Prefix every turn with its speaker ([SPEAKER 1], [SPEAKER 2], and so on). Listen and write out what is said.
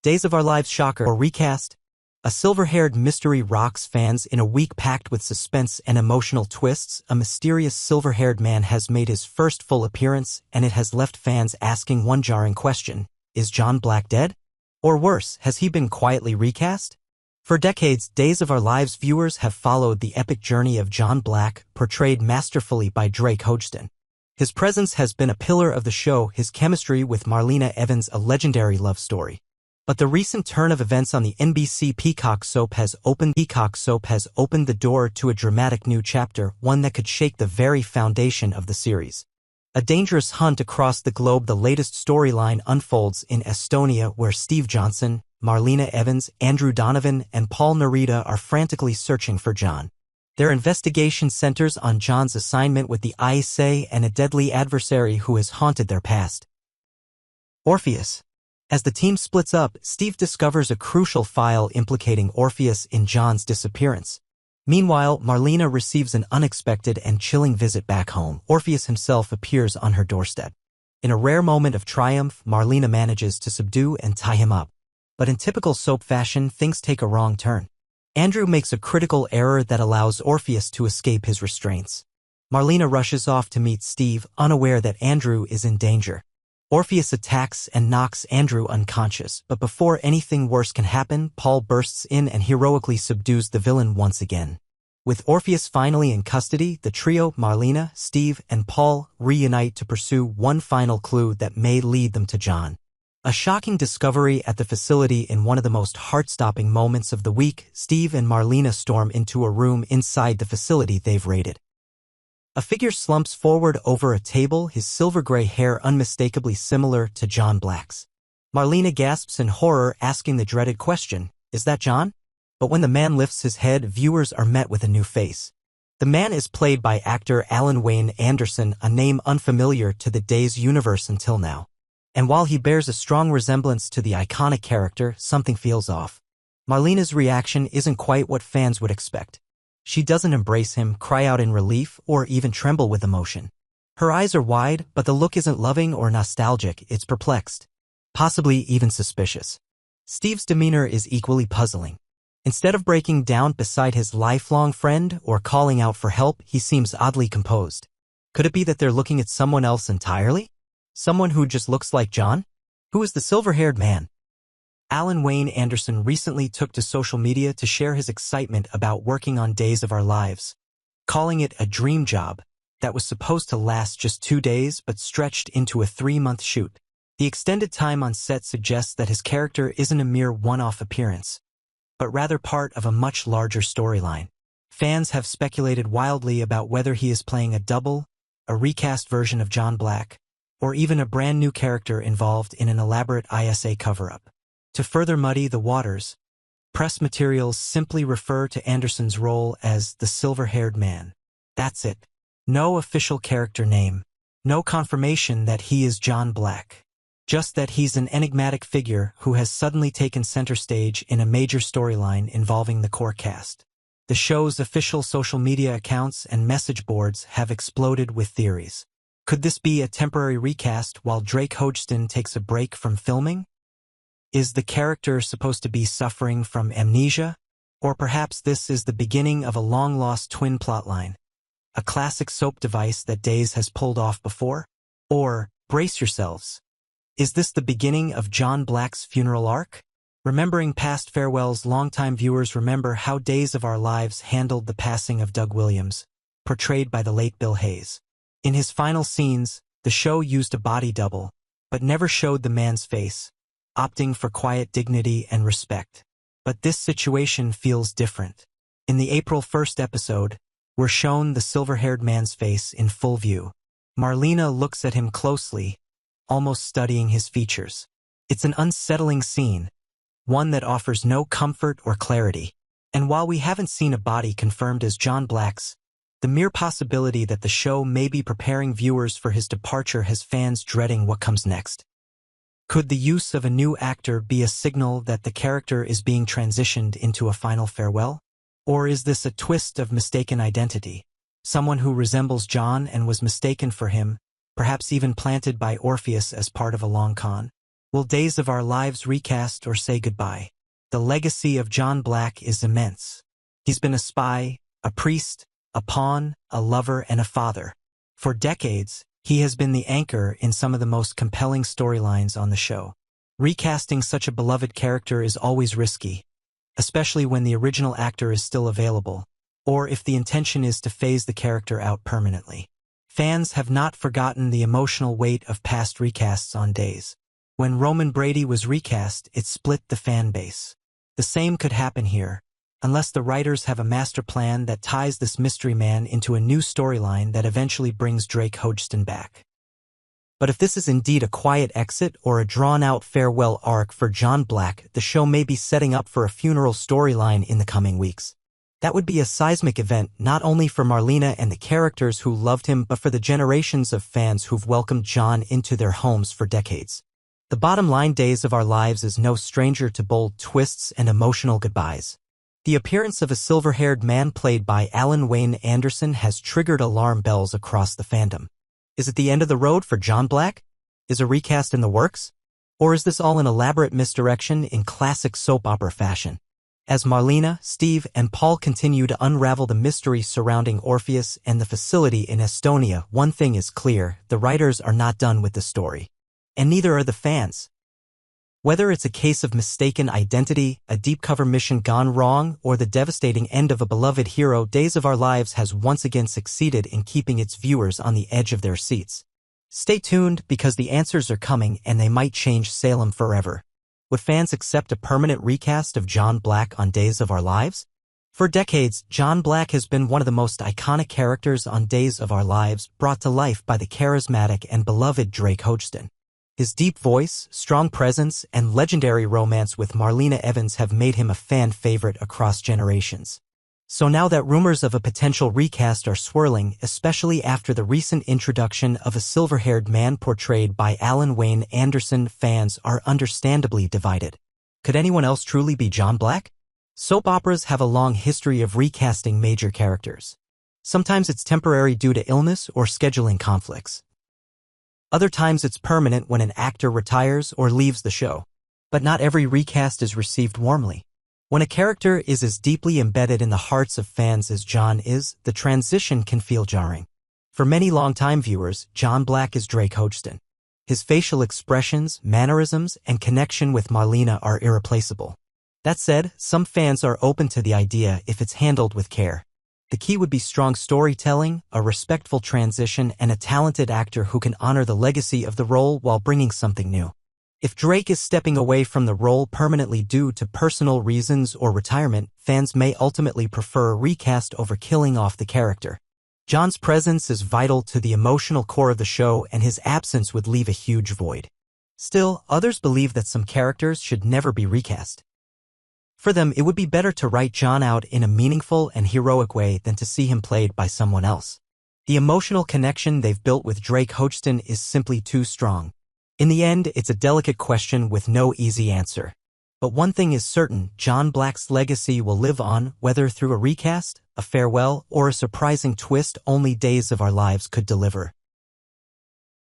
[SPEAKER 1] Days of Our Lives shocker or recast? A silver-haired mystery rocks fans in a week packed with suspense and emotional twists. A mysterious silver-haired man has made his first full appearance, and it has left fans asking one jarring question: is John Black dead? Or worse, has he been quietly recast? For decades, Days of Our Lives viewers have followed the epic journey of John Black, portrayed masterfully by Drake Hodgson. His presence has been a pillar of the show, his chemistry with Marlena Evans a legendary love story. But the recent turn of events on the NBC Peacock soap has opened the door to a dramatic new chapter, one that could shake the very foundation of the series. A dangerous hunt across the globe. The latest storyline unfolds in Estonia, where Steve Johnson, Marlena Evans, Andrew Donovan, and Paul Narita are frantically searching for John. Their investigation centers on John's assignment with the ISA and a deadly adversary who has haunted their past: Orpheus. As the team splits up, Steve discovers a crucial file implicating Orpheus in John's disappearance. Meanwhile, Marlena receives an unexpected and chilling visit back home. Orpheus himself appears on her doorstep. In a rare moment of triumph, Marlena manages to subdue and tie him up. But in typical soap fashion, things take a wrong turn. Andrew makes a critical error that allows Orpheus to escape his restraints. Marlena rushes off to meet Steve, unaware that Andrew is in danger. Orpheus attacks and knocks Andrew unconscious, but before anything worse can happen, Paul bursts in and heroically subdues the villain once again. With Orpheus finally in custody, the trio, Marlena, Steve, and Paul, reunite to pursue one final clue that may lead them to John. A shocking discovery at the facility. In one of the most heart-stopping moments of the week, Steve and Marlena storm into a room inside the facility they've raided. A figure slumps forward over a table, his silver-gray hair unmistakably similar to John Black's. Marlena gasps in horror, asking the dreaded question, "Is that John?" But when the man lifts his head, viewers are met with a new face. The man is played by actor Alan Wayne Anderson, a name unfamiliar to the Days universe until now. And while he bears a strong resemblance to the iconic character, something feels off. Marlena's reaction isn't quite what fans would expect. She doesn't embrace him, cry out in relief, or even tremble with emotion. Her eyes are wide, but the look isn't loving or nostalgic, it's perplexed. Possibly even suspicious. Steve's demeanor is equally puzzling. Instead of breaking down beside his lifelong friend or calling out for help, he seems oddly composed. Could it be that they're looking at someone else entirely? Someone who just looks like John? Who is the silver-haired man? Alan Wayne Anderson recently took to social media to share his excitement about working on Days of Our Lives, calling it a dream job that was supposed to last just 2 days but stretched into a 3-month shoot. The extended time on set suggests that his character isn't a mere one-off appearance, but rather part of a much larger storyline. Fans have speculated wildly about whether he is playing a double, a recast version of John Black, or even a brand new character involved in an elaborate ISA cover-up. To further muddy the waters, press materials simply refer to Anderson's role as the silver-haired man. That's it. No official character name. No confirmation that he is John Black. Just that he's an enigmatic figure who has suddenly taken center stage in a major storyline involving the core cast. The show's official social media accounts and message boards have exploded with theories. Could this be a temporary recast while Drake Hodgson takes a break from filming? Is the character supposed to be suffering from amnesia? Or perhaps this is the beginning of a long-lost twin plotline, a classic soap device that Days has pulled off before? Or, brace yourselves, is this the beginning of John Black's funeral arc? Remembering past farewells, longtime viewers remember how Days of Our Lives handled the passing of Doug Williams, portrayed by the late Bill Hayes. In his final scenes, the show used a body double, but never showed the man's face, opting for quiet dignity and respect. But this situation feels different. In the April 1st episode, we're shown the silver-haired man's face in full view. Marlena looks at him closely, almost studying his features. It's an unsettling scene, one that offers no comfort or clarity. And while we haven't seen a body confirmed as John Black's, the mere possibility that the show may be preparing viewers for his departure has fans dreading what comes next. Could the use of a new actor be a signal that the character is being transitioned into a final farewell? Or is this a twist of mistaken identity? Someone who resembles John and was mistaken for him, perhaps even planted by Orpheus as part of a long con? Will Days of Our Lives recast or say goodbye? The legacy of John Black is immense. He's been a spy, a priest, a pawn, a lover, and a father. For decades, he has been the anchor in some of the most compelling storylines on the show. Recasting such a beloved character is always risky, especially when the original actor is still available, or if the intention is to phase the character out permanently. Fans have not forgotten the emotional weight of past recasts on Days. When Roman Brady was recast, it split the fan base. The same could happen here, unless the writers have a master plan that ties this mystery man into a new storyline that eventually brings Drake Hodgson back. But if this is indeed a quiet exit or a drawn-out farewell arc for John Black, the show may be setting up for a funeral storyline in the coming weeks. That would be a seismic event not only for Marlena and the characters who loved him but for the generations of fans who've welcomed John into their homes for decades. The bottom line, Days of Our Lives is no stranger to bold twists and emotional goodbyes. The appearance of a silver-haired man played by Alan Wayne Anderson has triggered alarm bells across the fandom. Is it the end of the road for John Black? Is a recast in the works? Or is this all an elaborate misdirection in classic soap opera fashion? As Marlena, Steve, and Paul continue to unravel the mystery surrounding Orpheus and the facility in Estonia, one thing is clear: the writers are not done with the story. And neither are the fans. Whether it's a case of mistaken identity, a deep-cover mission gone wrong, or the devastating end of a beloved hero, Days of Our Lives has once again succeeded in keeping its viewers on the edge of their seats. Stay tuned, because the answers are coming and they might change Salem forever. Would fans accept a permanent recast of John Black on Days of Our Lives? For decades, John Black has been one of the most iconic characters on Days of Our Lives, brought to life by the charismatic and beloved Drake Hodgson. His deep voice, strong presence, and legendary romance with Marlena Evans have made him a fan favorite across generations. So now that rumors of a potential recast are swirling, especially after the recent introduction of a silver-haired man portrayed by Alan Wayne Anderson, fans are understandably divided. Could anyone else truly be John Black? Soap operas have a long history of recasting major characters. Sometimes it's temporary due to illness or scheduling conflicts. Other times it's permanent when an actor retires or leaves the show. But not every recast is received warmly. When a character is as deeply embedded in the hearts of fans as John is, the transition can feel jarring. For many longtime viewers, John Black is Drake Hodgson. His facial expressions, mannerisms, and connection with Marlena are irreplaceable. That said, some fans are open to the idea if it's handled with care. The key would be strong storytelling, a respectful transition, and a talented actor who can honor the legacy of the role while bringing something new. If Drake is stepping away from the role permanently due to personal reasons or retirement, fans may ultimately prefer a recast over killing off the character. John's presence is vital to the emotional core of the show, and his absence would leave a huge void. Still, others believe that some characters should never be recast. For them, it would be better to write John out in a meaningful and heroic way than to see him played by someone else. The emotional connection they've built with Drake Hodgson is simply too strong. In the end, it's a delicate question with no easy answer. But one thing is certain: John Black's legacy will live on, whether through a recast, a farewell, or a surprising twist only Days of Our Lives could deliver.